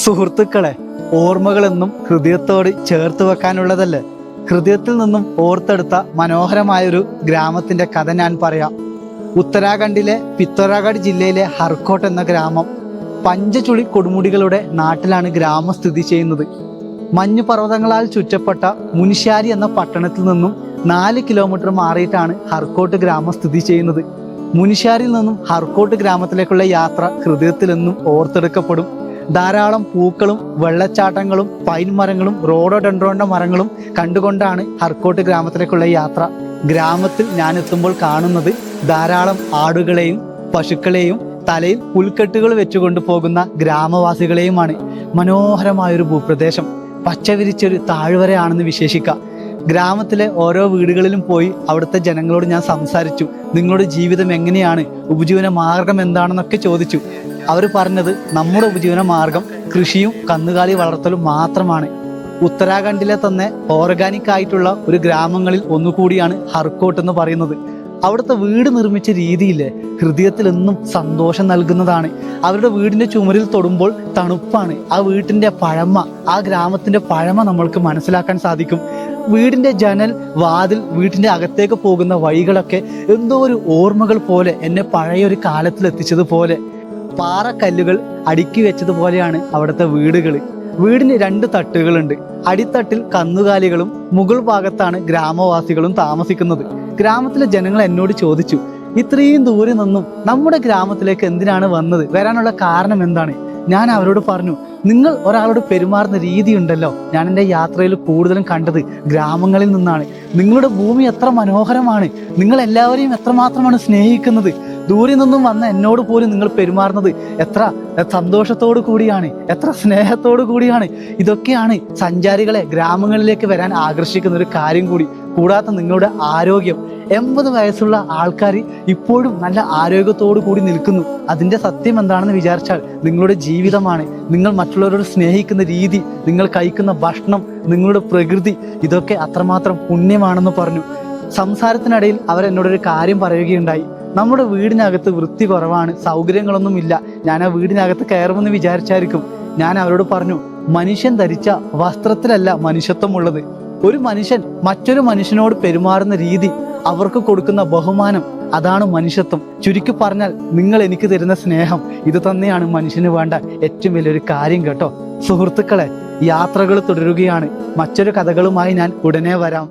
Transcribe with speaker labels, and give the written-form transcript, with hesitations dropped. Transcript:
Speaker 1: സുഹൃത്തുക്കളെ, ഓർമ്മകളെന്നും ഹൃദയത്തോട് ചേർത്ത് വെക്കാനുള്ളതല്ലേ. ഹൃദയത്തിൽ നിന്നും ഓർത്തെടുത്ത മനോഹരമായൊരു ഗ്രാമത്തിന്റെ കഥ ഞാൻ പറയാം. ഉത്തരാഖണ്ഡിലെ പിത്തോരാഗഡ് ജില്ലയിലെ ഹർക്കോട്ട് എന്ന ഗ്രാമം. പഞ്ചചുളി കൊടുമുടികളുടെ നാട്ടിലാണ് ഗ്രാമം സ്ഥിതി ചെയ്യുന്നത്. മഞ്ഞു പർവ്വതങ്ങളാൽ ചുറ്റപ്പെട്ട മുനിശ്ശാരി എന്ന പട്ടണത്തിൽ നിന്നും 4 കിലോമീറ്റർ മാറിയിട്ടാണ് ഹർക്കോട്ട് ഗ്രാമം സ്ഥിതി ചെയ്യുന്നത്. മുനിശ്ശാരിയിൽ നിന്നും ഹർക്കോട്ട് ഗ്രാമത്തിലേക്കുള്ള യാത്ര ഹൃദയത്തിൽ നിന്നും ഓർത്തെടുക്കപ്പെടും. ധാരാളം പൂക്കളും വെള്ളച്ചാട്ടങ്ങളും പൈൻ മരങ്ങളും റോഡോഡെൻഡ്രോന്റെ മരങ്ങളും കണ്ടുകൊണ്ടാണ് ഹർക്കോട്ട് ഗ്രാമത്തിലേക്കുള്ള യാത്ര. ഗ്രാമത്തിൽ ഞാൻ എത്തുമ്പോൾ കാണുന്നത് ധാരാളം ആടുകളെയും പശുക്കളെയും തലയിൽ പുൽക്കെട്ടുകൾ വെച്ചുകൊണ്ട് പോകുന്ന ഗ്രാമവാസികളെയുമാണ്. മനോഹരമായൊരു ഭൂപ്രദേശം, പച്ചവിരിച്ചൊരു താഴ്വരയാണെന്ന് വിശേഷിക്കാം. ഗ്രാമത്തിലെ ഓരോ വീടുകളിലും പോയി അവിടുത്തെ ജനങ്ങളോട് ഞാൻ സംസാരിച്ചു. നിങ്ങളുടെ ജീവിതം എങ്ങനെയാണ്, ഉപജീവന മാർഗം എന്താണെന്നൊക്കെ ചോദിച്ചു. അവർ പറഞ്ഞത് നമ്മുടെ ഉപജീവന മാർഗം കൃഷിയും കന്നുകാലി വളർത്തലും മാത്രമാണ്. ഉത്തരാഖണ്ഡിലെ തന്നെ ഓർഗാനിക് ആയിട്ടുള്ള ഒരു ഗ്രാമങ്ങളിൽ ഒന്നുകൂടിയാണ് ഹർക്കോട്ട് എന്ന് പറയുന്നത്. അവിടുത്തെ വീട് നിർമ്മിച്ച രീതിയില്ലേ, ഹൃദയത്തിൽ എന്നും സന്തോഷം നൽകുന്നതാണ്. അവരുടെ വീടിന്റെ ചുമരിൽ തൊടുമ്പോൾ തണുപ്പാണ്. ആ വീട്ടിന്റെ പഴമ, ആ ഗ്രാമത്തിന്റെ പഴമ നമ്മൾക്ക് മനസ്സിലാക്കാൻ സാധിക്കും. വീടിന്റെ ജനൽ, വാതിൽ, വീട്ടിന്റെ അകത്തേക്ക് പോകുന്ന വഴികളൊക്കെ എന്തോ ഒരു ഓർമ്മകൾ പോലെ എന്നെ പഴയൊരു കാലത്തിൽ എത്തിച്ചതുപോലെ. പാറക്കല്ലുകൾ അടുക്കി വെച്ചതുപോലെയാണ് അവിടുത്തെ വീടുകൾ. വീടിന് 2 തട്ടുകളുണ്ട്. അടിത്തട്ടിൽ കന്നുകാലികളും മുകൾ ഭാഗത്താണ് ഗ്രാമവാസികളും താമസിക്കുന്നത്. ഗ്രാമത്തിലെ ജനങ്ങൾ എന്നോട് ചോദിച്ചു, ഇത്രയും ദൂരെ നിന്നും നമ്മുടെ ഗ്രാമത്തിലേക്ക് എന്തിനാണ് വന്നത്, വരാനുള്ള കാരണം എന്താണ്? ഞാൻ അവരോട് പറഞ്ഞു, നിങ്ങൾ ഒരാളോട് പെരുമാറുന്ന രീതി ഉണ്ടല്ലോ, ഞാൻ എൻ്റെ യാത്രയിൽ കൂടുതലും കണ്ടത് ഗ്രാമങ്ങളിൽ നിന്നാണ്. നിങ്ങളുടെ ഭൂമി എത്ര മനോഹരമാണ്, നിങ്ങൾ എല്ലാവരെയും എത്രമാത്രമാണ് സ്നേഹിക്കുന്നത്. ദൂരെ നിന്നും വന്ന എന്നോട് പോലും നിങ്ങൾ പെരുമാറുന്നത് എത്ര സന്തോഷത്തോടു കൂടിയാണ്, എത്ര സ്നേഹത്തോടു കൂടിയാണ്. ഇതൊക്കെയാണ് സഞ്ചാരികളെ ഗ്രാമങ്ങളിലേക്ക് വരാൻ ആകർഷിക്കുന്ന ഒരു കാര്യം കൂടി. കൂടാതെ നിങ്ങളുടെ ആരോഗ്യം, 80 വയസ്സുള്ള ആൾക്കാർ ഇപ്പോഴും നല്ല ആരോഗ്യത്തോടു കൂടി നിൽക്കുന്നു. അതിൻ്റെ സത്യം എന്താണെന്ന് വിചാരിച്ചാൽ നിങ്ങളുടെ ജീവിതമാണ്. നിങ്ങൾ മറ്റുള്ളവരോട് സ്നേഹിക്കുന്ന രീതി, നിങ്ങൾ കഴിക്കുന്ന ഭക്ഷണം, നിങ്ങളുടെ പ്രകൃതി, ഇതൊക്കെ അത്രമാത്രം പുണ്യമാണെന്ന് പറഞ്ഞു. സംസാരത്തിനിടയിൽ അവരെന്നോടൊരു കാര്യം പറയുകയുണ്ടായി. നമ്മുടെ വീടിനകത്ത് വൃത്തി കുറവാണ്, സൗകര്യങ്ങളൊന്നും ഇല്ല, ഞാൻ ആ വീടിനകത്ത് കയറുമെന്ന് വിചാരിച്ചായിരിക്കും. ഞാൻ അവരോട് പറഞ്ഞു, മനുഷ്യൻ ധരിച്ച വസ്ത്രത്തിലല്ല മനുഷ്യത്വമുള്ളത്. ഒരു മനുഷ്യൻ മറ്റൊരു മനുഷ്യനോട് പെരുമാറുന്ന രീതി, അവർക്ക് കൊടുക്കുന്ന ബഹുമാനം, അതാണ് മനുഷ്യത്വം. ചുരുക്കി പറഞ്ഞാൽ നിങ്ങൾ എനിക്ക് തരുന്ന സ്നേഹം, ഇത് തന്നെയാണ് മനുഷ്യന് വേണ്ട ഏറ്റവും വലിയൊരു കാര്യം കേട്ടോ. സുഹൃത്തുക്കളെ, യാത്രകൾ തുടരുകയാണ്. മറ്റൊരു കഥകളുമായി ഞാൻ ഉടനെ വരാം.